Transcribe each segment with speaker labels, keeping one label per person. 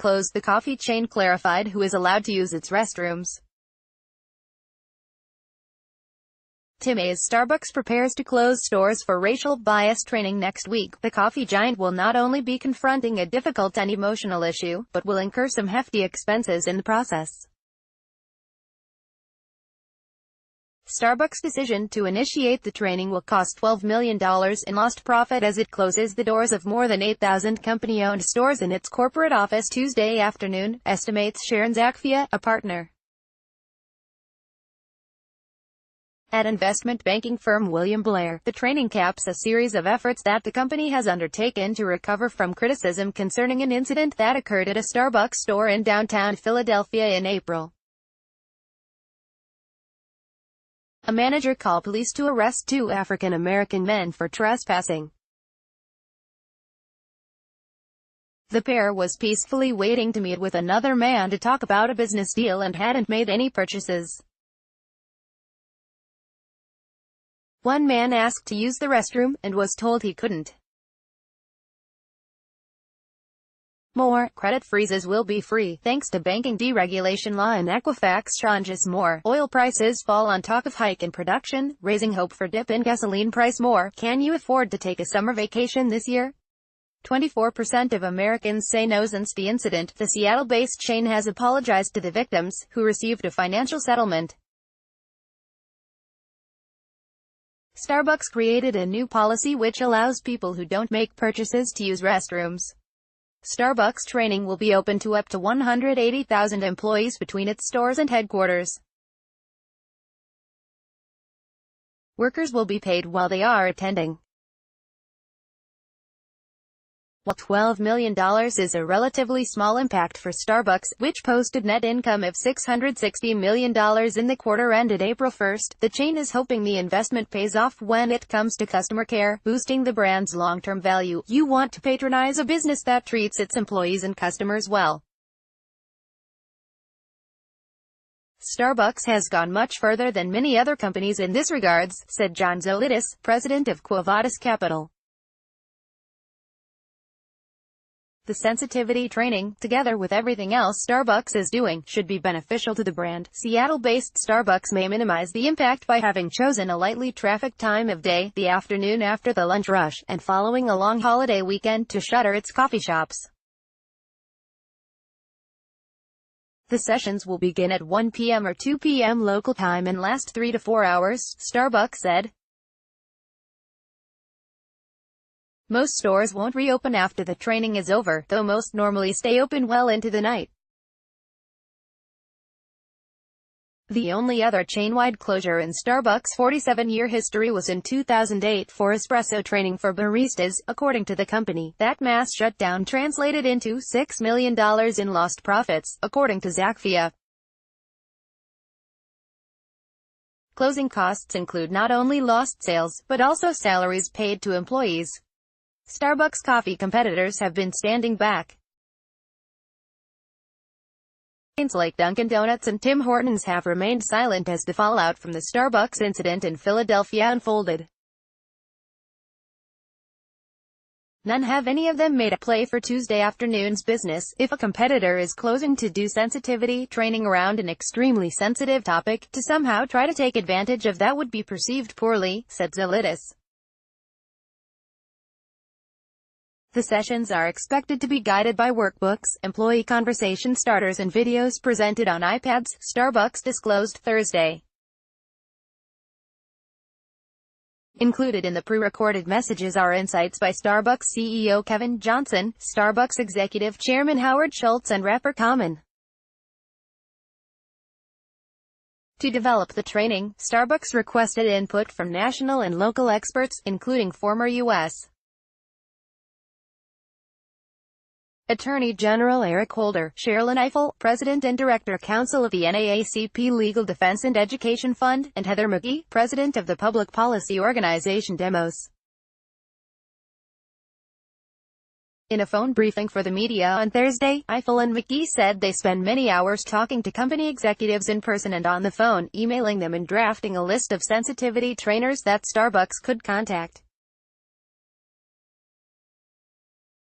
Speaker 1: close, the coffee chain clarified who is allowed to use its restrooms. Tim Hayes. Starbucks prepares to close stores for racial bias training next week. The coffee giant will not only be confronting a difficult and emotional issue, but will incur some hefty expenses in the process. Starbucks' decision to initiate the training will cost $12 million in lost profit as it closes the doors of more than 8,000 company-owned stores in its corporate office Tuesday afternoon, estimates Sharon Zakfia, a partner at investment banking firm William Blair. The training caps a series of efforts that the company has undertaken to recover from criticism concerning an incident that occurred at a Starbucks store in downtown Philadelphia in April. A manager called police to arrest two African-American men for trespassing. The pair was peacefully waiting to meet with another man to talk about a business deal and hadn't made any purchases. One man asked to use the restroom, and was told he couldn't. More credit freezes will be free, thanks to banking deregulation law and Equifax changes. More oil prices fall on talk of hike in production, raising hope for dip in gasoline price. More, can you afford to take a summer vacation this year? 24% of Americans say no. Since the incident, the Seattle-based chain has apologized to the victims, who received a financial settlement. Starbucks created a new policy which allows people who don't make purchases to use restrooms. Starbucks training will be open to up to 180,000 employees between its stores and headquarters. Workers will be paid while they are attending. While $12 million is a relatively small impact for Starbucks, which posted net income of $660 million in the quarter ended April 1, the chain is hoping the investment pays off when it comes to customer care, boosting the brand's long-term value. You want to patronize a business that treats its employees and customers well. Starbucks has gone much further than many other companies in this regards, said John Zolidis, president of Quo Vadis Capital. The sensitivity training, together with everything else Starbucks is doing, should be beneficial to the brand. Seattle-based Starbucks may minimize the impact by having chosen a lightly trafficked time of day, the afternoon after the lunch rush, and following a long holiday weekend, to shutter its coffee shops. The sessions will begin at 1 p.m. or 2 p.m. local time and last 3 to 4 hours, Starbucks said. Most stores won't reopen after the training is over, though most normally stay open well into the night. The only other chain-wide closure in Starbucks' 47-year history was in 2008 for espresso training for baristas, according to the company. That mass shutdown translated into $6 million in lost profits, according to Zakfia. Closing costs include not only lost sales, but also salaries paid to employees. Starbucks coffee competitors have been standing back. Chains like Dunkin' Donuts and Tim Hortons have remained silent as the fallout from the Starbucks incident in Philadelphia unfolded. None have any of them made a play for Tuesday afternoon's business. If a competitor is closing to do sensitivity training around an extremely sensitive topic, to somehow try to take advantage of that would be perceived poorly, said Zolidis. The sessions are expected to be guided by workbooks, employee conversation starters and videos presented on iPads, Starbucks disclosed Thursday. Included in the pre-recorded messages are insights by Starbucks CEO Kevin Johnson, Starbucks Executive Chairman Howard Schultz and rapper Common. To develop the training, Starbucks requested input from national and local experts, including former U.S. Attorney General Eric Holder, Sherilyn Ifill, President and Director Counsel of the NAACP Legal Defense and Education Fund, and Heather McGhee, President of the public policy organization Demos. In a phone briefing for the media on Thursday, Ifill and McGhee said they spend many hours talking to company executives in person and on the phone, emailing them and drafting a list of sensitivity trainers that Starbucks could contact.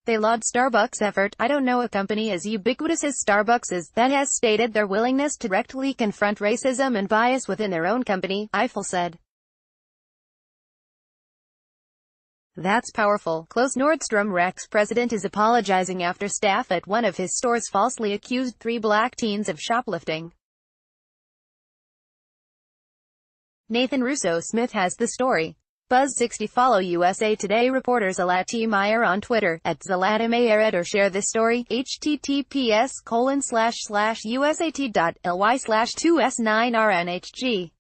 Speaker 1: They laud Starbucks' effort. "I don't know a company as ubiquitous as Starbucks is, that has stated their willingness to directly confront racism and bias within their own company," Eiffel said. "That's powerful." Close. Nordstrom Rack's president is apologizing after staff at one of his stores falsely accused 3 black teens of shoplifting. Nathan Russo-Smith has the story. Buzz60. Follow USA Today reporters Zalati Meyer on Twitter, @ZalatiMayer, or share this story, https://usat.ly/2s9rnhg.